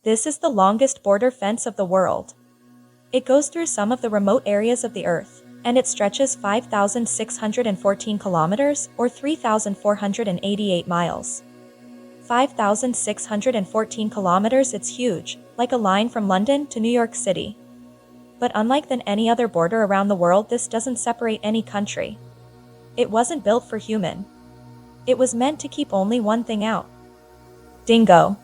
This is the longest border fence of the world. It goes through some of the remote areas of the Earth, and it stretches 5,614 kilometers or 3,488 miles. 5,614 kilometers, it's huge, like a line from London to New York City. But unlike than any other border around the world, this doesn't separate any country. It wasn't built for human. It was meant to keep only one thing out. Dingo.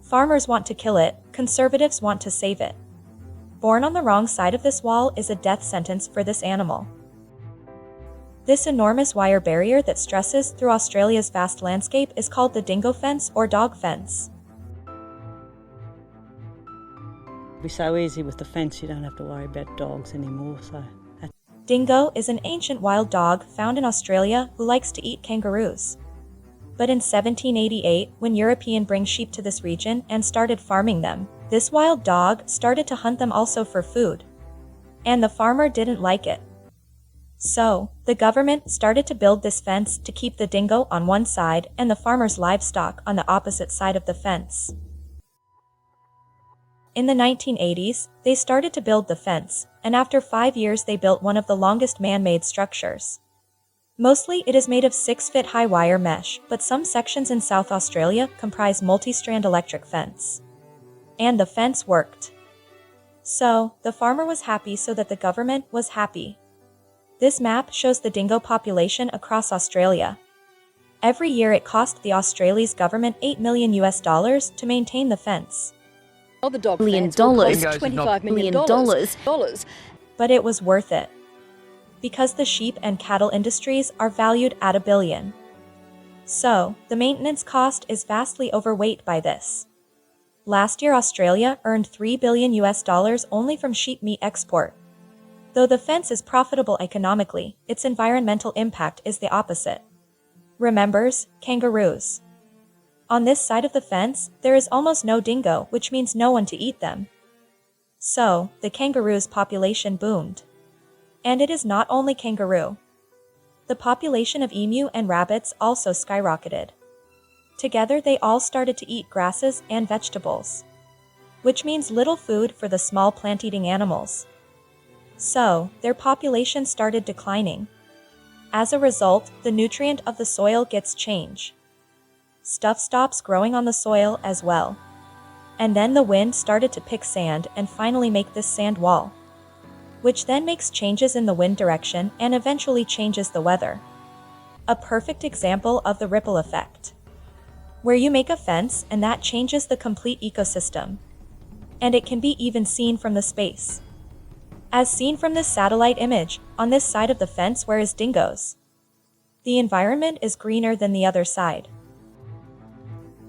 Farmers want to kill it, conservatives want to save it. Born on the wrong side of this wall is a death sentence for this animal. This enormous wire barrier that stresses through Australia's vast landscape is called the dingo fence or dog fence. It'll be so easy with the fence, you don't have to worry about dogs anymore. Dingo is an ancient wild dog found in Australia who likes to eat kangaroos. But in 1788, when Europeans bring sheep to this region and started farming them, this wild dog started to hunt them also for food. And the farmer didn't like it. So, the government started to build this fence to keep the dingo on one side and the farmer's livestock on the opposite side of the fence. In the 1980s, they started to build the fence, and after 5 years they built one of the longest man-made structures. Mostly it is made of 6-foot-high wire mesh, but some sections in South Australia comprise multi-strand electric fence. And the fence worked. So, the farmer was happy so that the government was happy. This map shows the dingo population across Australia. Every year it cost the Australia's government $8 million to maintain the fence. The dog $1 fence will billion cost $25 million. But it was worth it. Because the sheep and cattle industries are valued at $1 billion. So, the maintenance cost is vastly overweight by this. Last year Australia earned $3 billion only from sheep meat export. Though the fence is profitable economically, its environmental impact is the opposite. Remembers, kangaroos. On this side of the fence, there is almost no dingo, which means no one to eat them. So, the kangaroo's population boomed. And it is not only kangaroo. The population of emu and rabbits also skyrocketed. Together they all started to eat grasses and vegetables, which means little food for the small plant-eating animals. So, their population started declining. As a result, the nutrient of the soil gets changed. Stuff stops growing on the soil as well. And then the wind started to pick sand and finally make this sand wall, which then makes changes in the wind direction and eventually changes the weather. A perfect example of the ripple effect, where you make a fence and that changes the complete ecosystem. And it can be even seen from the space. As seen from this satellite image, on this side of the fence where is dingoes. The environment is greener than the other side.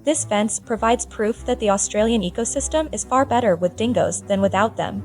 This fence provides proof that the Australian ecosystem is far better with dingoes than without them.